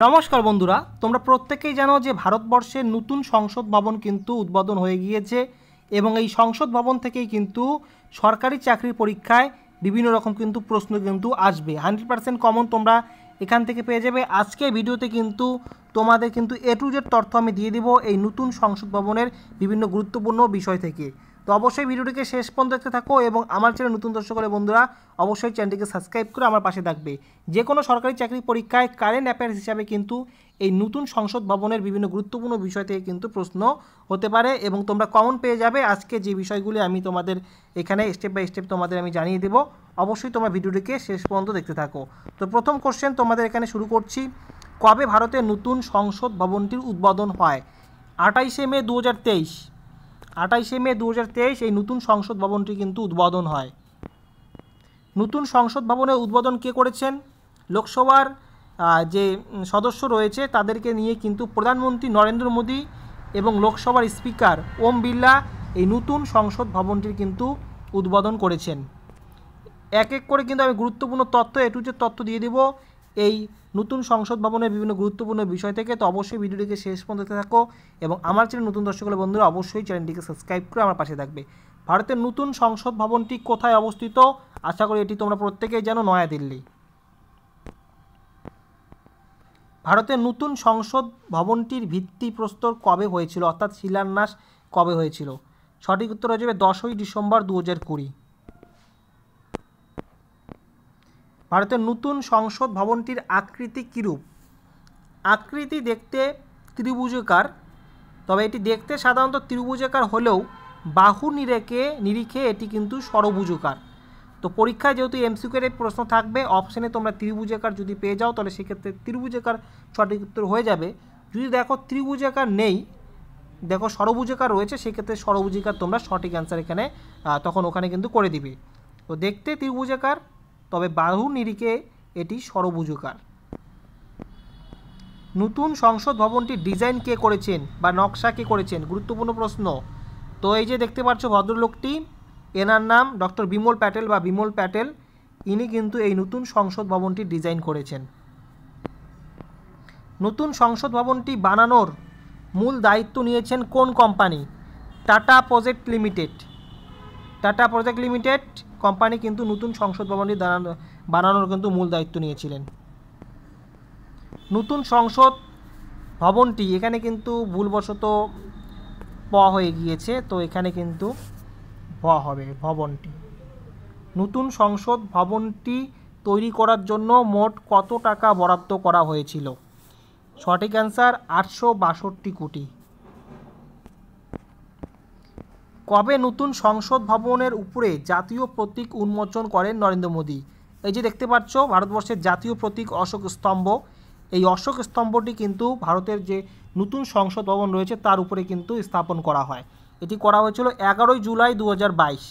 নমস্কার বন্ধুরা, তোমরা প্রত্যেকেই জানো যে ভারতবর্ষের নতুন সংসদ ভবন কিন্তু উদ্বোধন হয়ে গিয়েছে এবং এই সংসদ ভবন থেকেই কিন্তু সরকারি চাকরির পরীক্ষায় বিভিন্ন রকম কিন্তু প্রশ্ন কিন্তু আসবে। 100% কমন তোমরা এখান থেকে পেয়ে যাবে। আজকে ভিডিওতে কিন্তু তোমাদের কিন্তু A to Z তথ্য আমি দিয়ে দিব এই নতুন সংসদ ভবনের বিভিন্ন গুরুত্বপূর্ণ বিষয় থেকে। তো অবশ্যই ভিডিওটিকে শেষ পর্যন্ত দেখতে থাকো এবং আমার চ্যানেল নতুন দর্শক হলে বন্ধুরা অবশ্যই চ্যানেলটিকে সাবস্ক্রাইব করে আমার পাশে থাকবে। যে কোনো সরকারি চাকরি পরীক্ষায় কারেন্ট অ্যাফেয়ার্স হিসাবে কিন্তু এই নতুন সংসদ ভবনের বিভিন্ন গুরুত্বপূর্ণ বিষয় থেকে কিন্তু প্রশ্ন হতে পারে এবং তোমরা কমন পেয়ে যাবে। আজকে যে বিষয়গুলি আমি তোমাদের এখানে স্টেপ বাই স্টেপ তোমাদের আমি জানিয়ে দেবো, অবশ্যই তোমরা ভিডিওটিকে শেষ পর্যন্ত দেখতে থাকো। তো প্রথম কোশ্চেন তোমাদের এখানে শুরু করছি। কবে ভারতের নতুন সংসদ ভবনটির উদ্বোধন হয়? 28শে মে 2023। 28শে মে 2023 এই নতুন সংসদ ভবনটি কিন্তু উদ্বোধন হয়। নতুন সংসদ ভবনের উদ্বোধন কে করেছেন? লোকসভার যে সদস্য রয়েছে তাদেরকে নিয়ে কিন্তু প্রধানমন্ত্রী নরেন্দ্র মোদী এবং লোকসভার স্পিকার ওম বিড়লা এই নতুন সংসদ ভবনটির কিন্তু উদ্বোধন করেছেন। এক এক করে কিন্তু আমি গুরুত্বপূর্ণ তথ্য A to Z তথ্য দিয়ে দেব এই নতুন সংসদ ভবনের বিভিন্ন গুরুত্বপূর্ণ বিষয় থেকে। তো অবশ্যই ভিডিওটিকে শেষ পর্যন্ত দেখতে থাকো এবং আমার চ্যানেল নতুন দর্শক হলে বন্ধুরা অবশ্যই চ্যানেলটিকে সাবস্ক্রাইব করে আমার পাশে থাকবে। ভারতের নতুন সংসদ ভবনটি কোথায় অবস্থিত? আশা করি এটি তোমরা প্রত্যেকেই জানো, নয়াদিল্লি। ভারতের নতুন সংসদ ভবনটির ভিত্তিপ্রস্তর কবে হয়েছিল, অর্থাৎ শিলান্যাস কবে হয়েছিল? সঠিক উত্তর হয়ে যাবে 10ই ডিসেম্বর 2020। ভারতের নতুন সংসদ ভবনটির আকৃতি কীরূপ? আকৃতি দেখতে ত্রিভুজাকার, তবে এটি দেখতে সাধারণত ত্রিভুজাকার হলেও বাহু নিরিখে এটি কিন্তু ষড়ভুজাকার। তো পরীক্ষায় যেহেতু এমসিকিউর প্রশ্ন থাকবে, অপশানে তোমরা ত্রিভুজাকার যদি পেয়ে যাও তাহলে সেক্ষেত্রে ত্রিভুজাকার সঠিক উত্তর হয়ে যাবে। যদি দেখো ত্রিভুজাকার নেই, দেখো ষড়ভুজাকার রয়েছে, সেক্ষেত্রে ষড়ভুজাকার তোমরা সঠিক অ্যান্সার এখানে তখন ওখানে কিন্তু করে দিবে। তো দেখতে ত্রিভুজাকার, তবে বাহু নিরিখে এটি ষড়ভুজাকার। নতুন সংসদ ভবনটির ডিজাইন কে করেছেন বা নকশা কে করেছেন? গুরুত্বপূর্ণ প্রশ্ন। তো এই যে দেখতে পাচ্ছ ভদ্রলোকটি, এনার নাম ডক্টর বিমল প্যাটেল বা বিমল প্যাটেল, ইনি কিন্তু এই নতুন সংসদ ভবনটি ডিজাইন করেছেন। নতুন সংসদ ভবনটি বানানোর মূল দায়িত্ব নিয়েছেন কোন company? Tata project limited. Tata project limited company কিন্তু নতুন সংসদ ভবনটি বানানোর কিন্তু মূল দায়িত্ব নিয়েছিলেন। নতুন সংসদ ভবনটি, এখানে কিন্তু ভুলবশত প হয়ে গিয়েছে, তো এখানে কিন্তু ভ হবে ভবনটি। নতুন সংসদ ভবনটি তৈরি করার জন্য মোট কত টাকা বরাদ্দ করা হয়েছিল? সঠিক অ্যান্সার 862 কোটি। কবে নতুন সংসদ ভবনের উপরে জাতীয় প্রতীক উন্মোচন করেন নরেন্দ্র মোদী? এই যে দেখতে পাচ্ছ ভারতবর্ষের জাতীয় প্রতীক অশোক স্তম্ভ, এই অশোক স্তম্ভটি কিন্তু ভারতের যে নতুন সংসদ ভবন রয়েছে তার উপরে কিন্তু স্থাপন করা হয়। এটি করা হয়েছিল 11ই জুলাই 2022।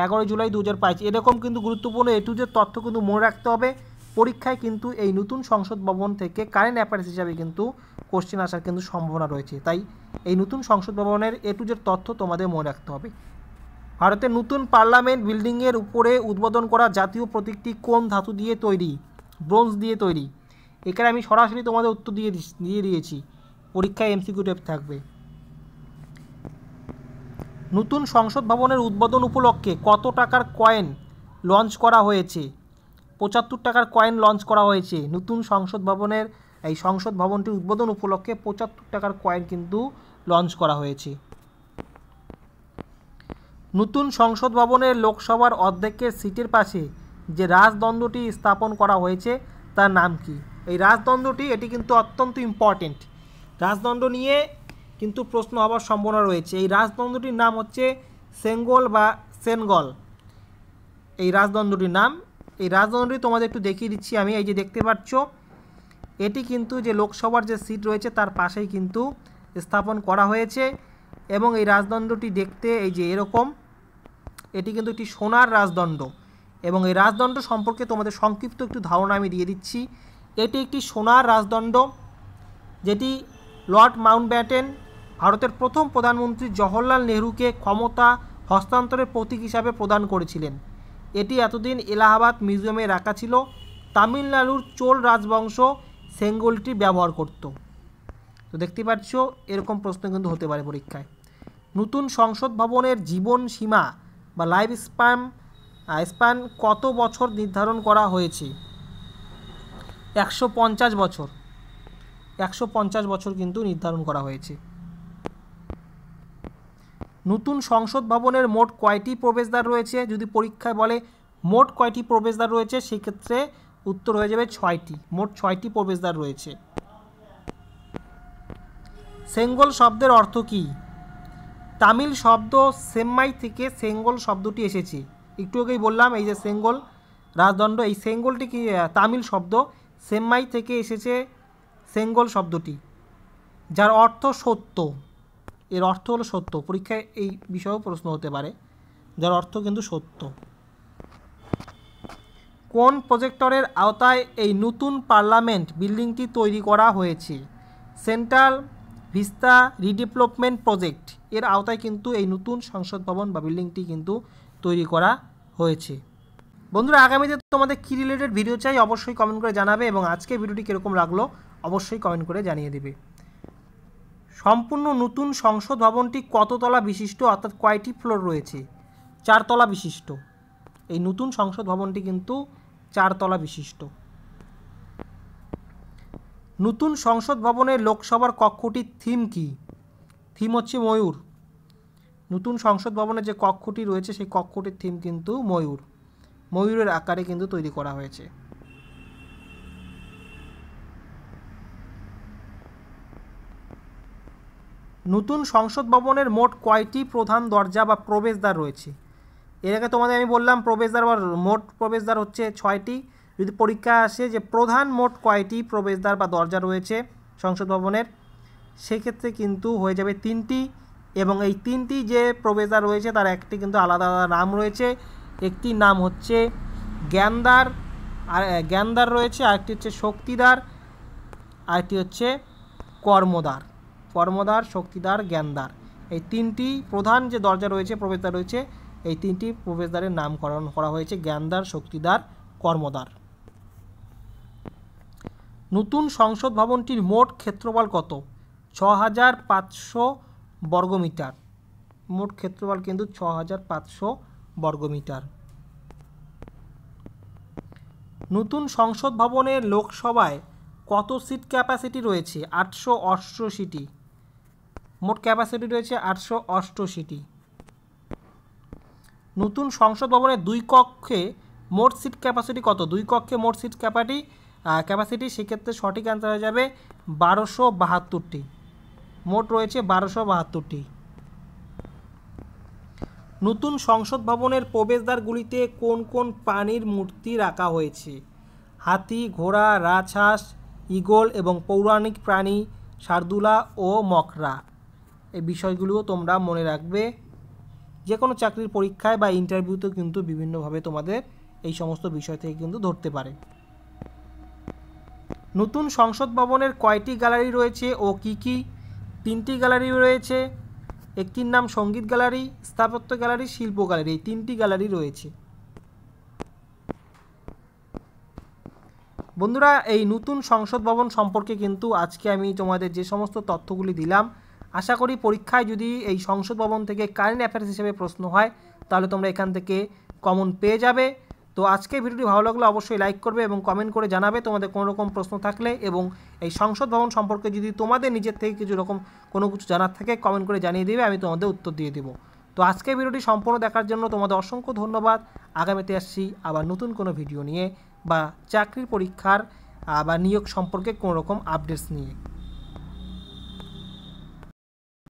11ই জুলাই 2022। এরকম কিন্তু গুরুত্বপূর্ণ A to Z তথ্য কিন্তু মনে রাখতে হবে। পরীক্ষায় কিন্তু এই নতুন সংসদ ভবন থেকে কারেন্ট অ্যাফেয়ার্স হিসাবে কিন্তু কোশ্চেন আসার কিন্তু সম্ভাবনা রয়েছে, তাই এই নতুন সংসদ ভবনের A to Z তথ্য তোমাদের মনে রাখতে হবে। ভারতের নতুন পার্লামেন্ট বিল্ডিংয়ের উপরে উদ্বোধন করা জাতীয় প্রতীকটি কোন ধাতু দিয়ে তৈরি? ব্রোঞ্জ দিয়ে তৈরি। এখানে আমি সরাসরি তোমাদের উত্তর দিয়ে দিয়েছি, পরীক্ষায় এমসিকিউ টাইপ থাকবে। নতুন সংসদ ভবনের উদ্বোধন উপলক্ষে কত টাকার কয়েন লঞ্চ করা হয়েছে? 75 টাকার কয়েন লঞ্চ করা হয়েছে। নতুন সংসদ ভবনের এই সংসদ ভবনটির উদ্বোধন উপলক্ষে 75 টাকার কয়েন কিন্তু লঞ্চ করা হয়েছে। নতুন সংসদ ভবনের লোকসভার অধ্যক্ষের সিটের পাশে যে রাজদণ্ডটি স্থাপন করা হয়েছে তার নাম কি? এই রাজদণ্ডটি, এটি কিন্তু অত্যন্ত ইম্পর্টেন্ট, রাজদণ্ড নিয়ে কিন্তু প্রশ্ন হওয়ার সম্ভাবনা রয়েছে। এই রাজদণ্ডটির নাম হচ্ছে সেঙ্গল বা সেনগল, এই রাজদণ্ডটির নাম। এই রাজদণ্ডটি তোমাদের একটু দেখিয়ে দিচ্ছি আমি। এই যে দেখতে পাচ্ছ, এটি কিন্তু যে লোকসভার যে সিট রয়েছে তার পাশেই কিন্তু স্থাপন করা হয়েছে এবং এই রাজদণ্ডটি দেখতে এই যে এরকম, এটি কিন্তু একটি সোনার রাজদণ্ড এবং এই রাজদণ্ড সম্পর্কে তোমাদের সংক্ষিপ্ত একটু ধারণা আমি দিয়ে দিচ্ছি। এটি একটি সোনার রাজদণ্ড যেটি লর্ড মাউন্টব্যাটেন ভারতের প্রথম প্রধানমন্ত্রী জওহরলাল নেহরুকে ক্ষমতা হস্তান্তরের প্রতীক হিসাবে প্রদান করেছিলেন। এটি এতদিন এলাহাবাদ মিউজিয়ামে রাখা ছিল। তামিলনাড়ুর চোল রাজবংশ সেঙ্গলটি ব্যবহার করত? তো দেখতে পাচ্ছ এরকম প্রশ্ন কিন্তু হতে পারে পরীক্ষায়। নতুন সংসদ ভবনের জীবন সীমা বা লাইফ স্প্যান কত বছর নির্ধারণ করা হয়েছে? 150 বছর। 150 বছর কিন্তু নির্ধারণ করা হয়েছে। নতুন সংসদ ভবনের মোট কয়টি প্রবেশদ্বার রয়েছে? যদি পরীক্ষায় বলে মোট কয়টি প্রবেশদ্বার রয়েছে, সেক্ষেত্রে উত্তর হয়ে যাবে 6টি। মোট 6টি প্রবেশদ্বার রয়েছে। সেঙ্গল শব্দের অর্থ কী? তামিল শব্দ সেম্মাই থেকে সেঙ্গল শব্দটি এসেছে। একটু আগেই বললাম এই যে সেঙ্গল রাজদণ্ড, এই সেঙ্গলটি কি তামিল শব্দ, সেম্মাই থেকে এসেছে সেঙ্গল শব্দটি, যার অর্থ সত্য। এর অর্থ হলো সত্য। পরীক্ষায় এই বিষয়েও প্রশ্ন হতে পারে, যার অর্থ কিন্তু সত্য। কোন প্রজেক্টরের আওতায় এই নতুন পার্লামেন্ট বিল্ডিংটি তৈরি করা হয়েছে? সেন্ট্রাল ভিস্তা রিডেভেলপমেন্ট প্রজেক্ট এর আওতায় কিন্তু এই নতুন সংসদ ভবন বা বিল্ডিংটি কিন্তু তৈরি করা হয়েছে। বন্ধুরা, আগামীতে তোমাদের কী রিলেটেড ভিডিও চাই অবশ্যই কমেন্ট করে জানাবে, এবং আজকে ভিডিওটি কীরকম লাগলো অবশ্যই কমেন্ট করে জানিয়ে দেবে। সম্পূর্ণ নতুন সংসদ ভবনটি কত তলা বিশিষ্ট, অর্থাৎ কয়টি ফ্লোর রয়েছে? 4 তলা বিশিষ্ট। এই নতুন সংসদ ভবনটি কিন্তু 4 তলা বিশিষ্ট। নতুন সংসদ ভবনের লোকসভার কক্ষটির থিম কি? থিম হচ্ছে ময়ূর। নতুন সংসদ ভবনের যে কক্ষটি রয়েছে সেই কক্ষটির থিম কিন্তু ময়ূর। ময়ূরের আকারে কিন্তু তৈরি করা হয়েছে। নতুন সংসদ ভবনের মোট কয়টি প্রধান দরজা বা প্রবেশদ্বার রয়েছে? এর আগে তোমাদের আমি বললাম প্রবেশদ্বার বা মোট প্রবেশদ্বার হচ্ছে 6টি। যদি পরীক্ষা আসে যে প্রধান মোট কয়টি প্রবেশদ্বার বা দরজা রয়েছে সংসদ ভবনের, সেক্ষেত্রে কিন্তু হয়ে যাবে 3টি, এবং এই 3টি যে প্রবেশদ্বার রয়েছে তার একটি কিন্তু আলাদা আলাদা নাম রয়েছে। একটির নাম হচ্ছে জ্ঞানদ্বার রয়েছে, আরেকটি হচ্ছে শক্তিদ্বার, আরেকটি হচ্ছে কর্মদ্বার। কর্মদ্বার, শক্তিদ্বার, জ্ঞানদ্বার, এই 3টি প্রধান যে দরজা রয়েছে, প্রবেশদ্বার রয়েছে, এই 3টি প্রবেশদ্বারের নামকরণ করা হয়েছে জ্ঞানদ্বার, শক্তিদ্বার, কর্মদ্বার। নতুন সংসদ ভবনটির মোট ক্ষেত্রফল কত? 6500 বর্গমিটার। মোট ক্ষেত্রফল কিন্তু 6500 বর্গমিটার। নতুন সংসদ ভবনের লোকসভায় কত সিট ক্যাপাসিটি রয়েছে? 888টি। মোট ক্যাপাসিটি রয়েছে 888টি। নতুন সংসদ ভবনের 2 কক্ষে মোট সিট ক্যাপাসিটি কত? 2 কক্ষে মোট সিট ক্যাপাসিটি সেক্ষেত্রে সঠিক অ্যান্সার হয়ে যাবে 1272টি। মোট রয়েছে 1272টি। নতুন সংসদ ভবনের প্রবেশদ্বারগুলিতে কোন কোন প্রাণীর মূর্তি রাখা হয়েছে? হাতি, ঘোড়া, রাজহাঁস, ঈগল এবং পৌরাণিক প্রাণী শার্দুলা ও মকরা। এই বিষয়গুলিও তোমরা মনে রাখবে। যে কোনো চাকরির পরীক্ষায় বা ইন্টারভিউতেও কিন্তু বিভিন্নভাবে তোমাদের এই সমস্ত বিষয় থেকে কিন্তু ধরতে পারে। নতুন সংসদ ভবনের কয়টি গ্যালারি রয়েছে ও কি কি? 3টি গ্যালারি রয়েছে। একটির নাম সঙ্গীত গ্যালারি, স্থাপত্য গ্যালারি, শিল্প গ্যালারি। এই 3টি গ্যালারি রয়েছে। বন্ধুরা, এই নতুন সংসদ ভবন সম্পর্কে কিন্তু আজকে আমি তোমাদের যে সমস্ত তথ্যগুলি দিলাম, আশা করি পরীক্ষায় যদি এই সংসদ ভবন থেকে কারেন্ট অ্যাফেয়ার্স হিসেবে প্রশ্ন হয় তাহলে তোমরা এখান থেকে কমন পেয়ে যাবে। তো আজকে ভিডিওটি ভালো লাগলে অবশ্যই লাইক করবে এবং কমেন্ট করে জানাবে তোমাদের কোনো রকম প্রশ্ন থাকলে, এবং এই সংসদ ভবন সম্পর্কে যদি তোমাদের নিজের থেকে কোনো কিছু জানার থাকে কমেন্ট করে জানিয়ে দেবে, আমি তোমাদের উত্তর দিয়ে দেবো। তো আজকে ভিডিওটি সম্পূর্ণ দেখার জন্য তোমাদের অসংখ্য ধন্যবাদ। আগামীতে আসছি আবার নতুন কোনো ভিডিও নিয়ে বা চাকরির পরীক্ষার বা নিয়োগ সম্পর্কে কোনো রকম আপডেটস নিয়ে।